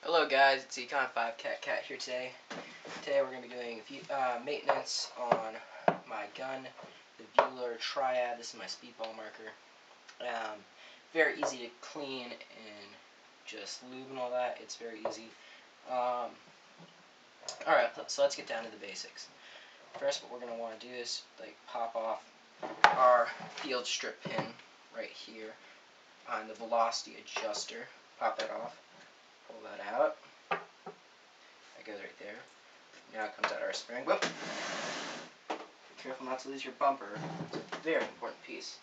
Hello guys, it's Econ5Cat here today. Today we're going to be doing maintenance on my gun, the viewloader triad. This is my speedball marker. Very easy to clean and just lube and all that. It's very easy. Alright, so let's get down to the basics. First, what we're going to want to do is pop off our field strip pin right here on the velocity adjuster. Pop that off. Pull that out. That goes right there. Now it comes out our spring. Whoop! Be careful not to lose your bumper. It's a very important piece.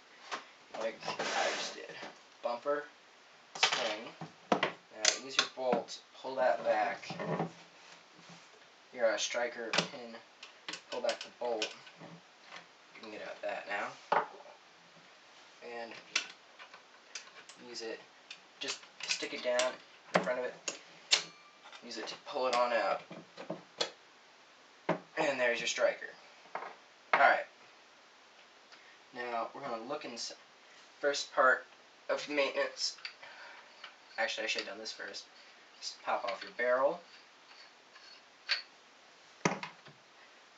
Like I just did. Bumper, spring. Now use your bolt. Pull that back. Your striker pin. Pull back the bolt. You can get out that now. And use it. Just stick it down in front of it. Use it to pull it on out. And there's your striker. Alright. Now we're going to look in the first part of maintenance. Actually, I should have done this first. Just pop off your barrel.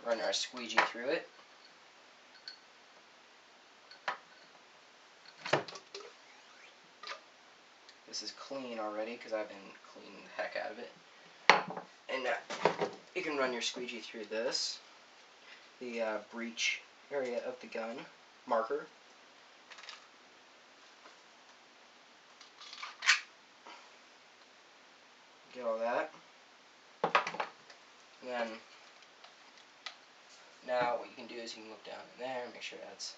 Run our squeegee through it. This is clean already because I've been cleaning the heck out of it. And you can run your squeegee through this, the breech area of the gun marker. Get all that. And then now what you can do is you can look down in there and make sure that's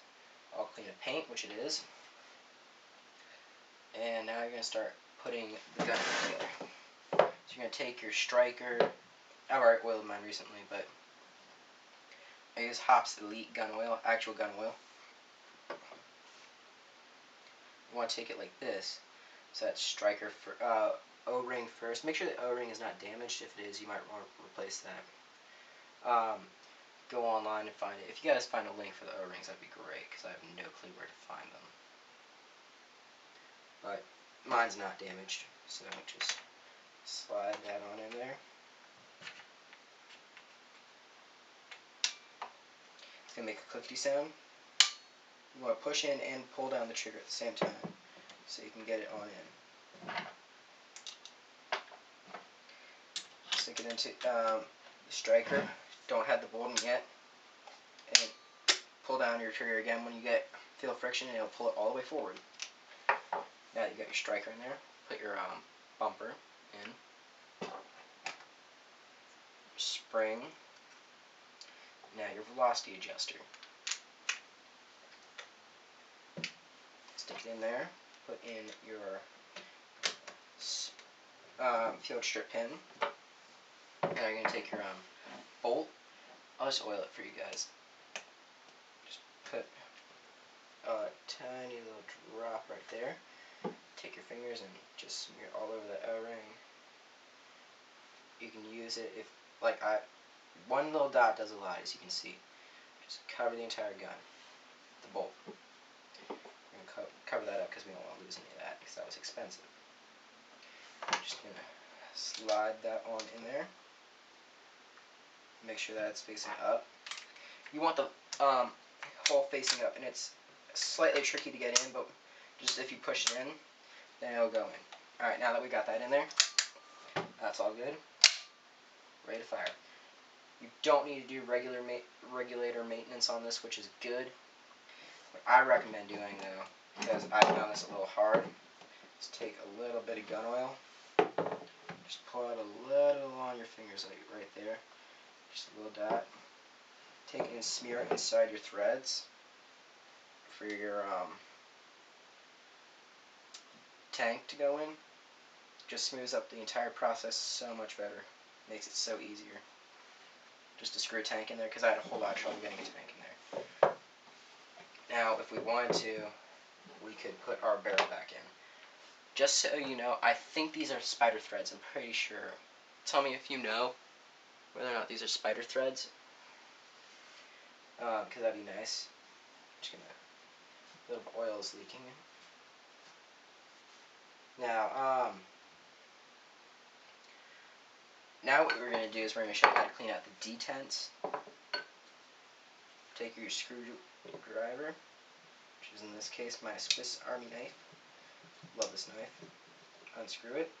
all clean of paint, which it is. And now you're going to start putting the gun together. So you're going to take your striker. I've already oiled mine recently, but I use Hops Elite gun oil, actual gun oil. You want to take it like this. So that's striker for O-ring first. Make sure the O-ring is not damaged. If it is, you might want to replace that. Go online and find it. If you guys find a link for the O-rings, that'd be great, because I have no clue where to find them. But mine's not damaged, so just slide that on in there. It's going to make a clickety sound. You want to push in and pull down the trigger at the same time, so you can get it on in. Stick it into the striker. Don't have the bolt in yet. And pull down your trigger again when you feel friction, and it'll pull it all the way forward. Now that you got your striker in there, put your bumper in. Spring. Now your velocity adjuster. Stick it in there. Put in your field strip pin. Now you're going to take your bolt. I'll just oil it for you guys. Just put a tiny little drop right there. Take your fingers and just smear all over the O-ring. You can use it if, one little dot does a lot, as you can see. Just cover the entire gun, the bolt. We're going to cover that up because we don't want to lose any of that, because that was expensive. I'm just going to slide that on in there. Make sure that it's facing up. You want the hole facing up, and it's slightly tricky to get in, but just if you push it in, then it'll go in. Alright, now that we got that in there, that's all good. Ready to fire. You don't need to do regulator maintenance on this, which is good. What I recommend doing, though, because I found this a little hard, is take a little bit of gun oil. Just pull out a little on your fingers, like right there. Just a little dot. Take it and smear it inside your threads for your tank to go in. Just smooths up the entire process so much better. Makes it so easier. Just to screw a tank in there, because I had a whole lot of trouble getting a tank in there. Now, if we wanted to, we could put our barrel back in. Just so you know, I think these are spider threads. I'm pretty sure. Tell me if you know whether or not these are spider threads, because that'd be nice. Just gonna, a little oil is leaking. Now, now what we're going to do is we're going to show you how to clean out the detents. Take your screwdriver, which is in this case my Swiss Army knife. Love this knife. Unscrew it.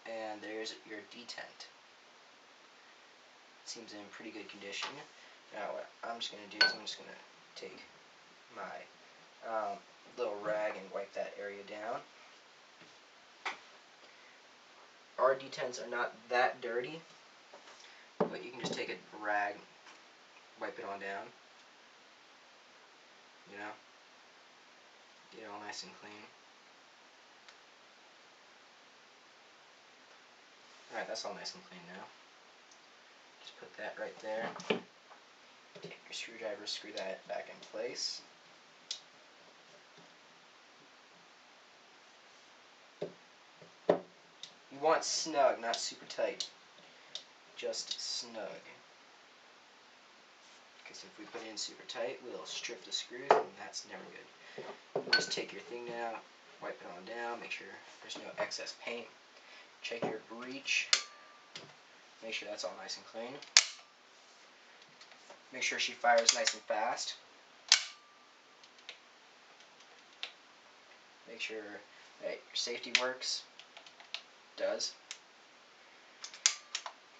And there's your detent. Seems in pretty good condition. Now what I'm just going to do is I'm just going to take my little rag and wipe that area down. Our detents are not that dirty, but you can just take a rag, wipe it on down, you know, get it all nice and clean. Alright, that's all nice and clean now. Just put that right there. Take your screwdriver, screw that back in place. You want snug, not super tight. Just snug. Because if we put it in super tight, we'll strip the screws, and that's never good. Just take your thing now, wipe it on down, make sure there's no excess paint. Check your breech. Make sure that's all nice and clean. Make sure she fires nice and fast. Make sure that your safety works. Does.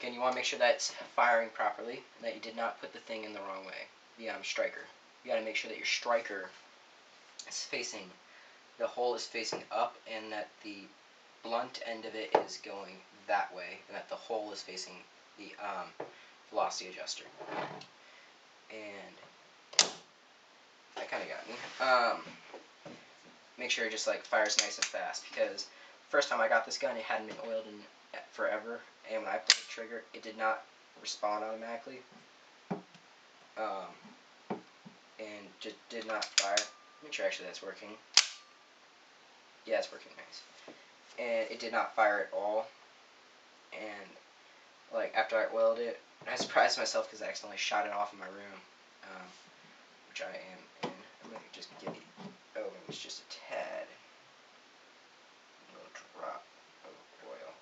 Again, you want to make sure that it's firing properly and that you did not put the thing in the wrong way. The striker. You got to make sure that your striker is facing, the hole is facing up, and that the blunt end of it is going that way, and that the hole is facing the velocity adjuster. And that kind of got me. Make sure it just like fires nice and fast, because first time I got this gun, it hadn't been oiled in forever, and when I pulled the trigger, it did not respond automatically, and just did not fire. Make sure actually that's working. Yeah, it's working nice. And it did not fire at all. And like after I oiled it, I surprised myself because I accidentally shot it off in my room, which I am in. I'm gonna just give it. Oh, it was just a tad. A little drop of oil.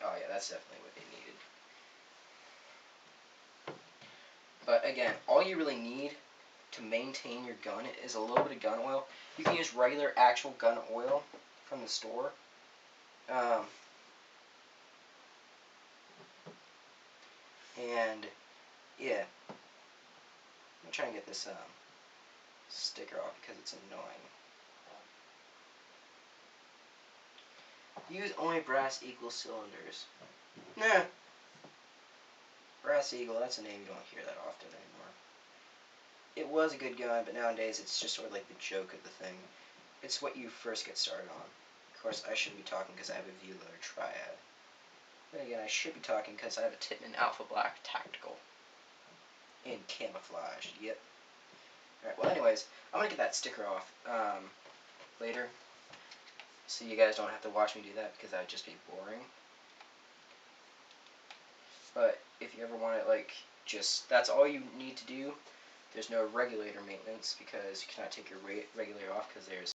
Oh yeah, that's definitely what they needed. But again, all you really need to maintain your gun is a little bit of gun oil. You can use regular actual gun oil from the store. And yeah, I'm trying to get this sticker off because it's annoying. Use only brass eagle cylinders. Nah. Brass eagle, that's a name you don't hear that often anymore. It was a good gun, but nowadays it's just sort of like the joke of the thing. It's what you first get started on. Of course, I shouldn't be talking because I have a viewloader triad. But again, I should be talking because I have a Tippmann Alpha Black Tactical. In camouflage, yep. Alright, well anyways, I'm going to get that sticker off later. So you guys don't have to watch me do that because that would just be boring. But if you ever want to, like, just, that's all you need to do. There's no regulator maintenance because you cannot take your regulator off because there's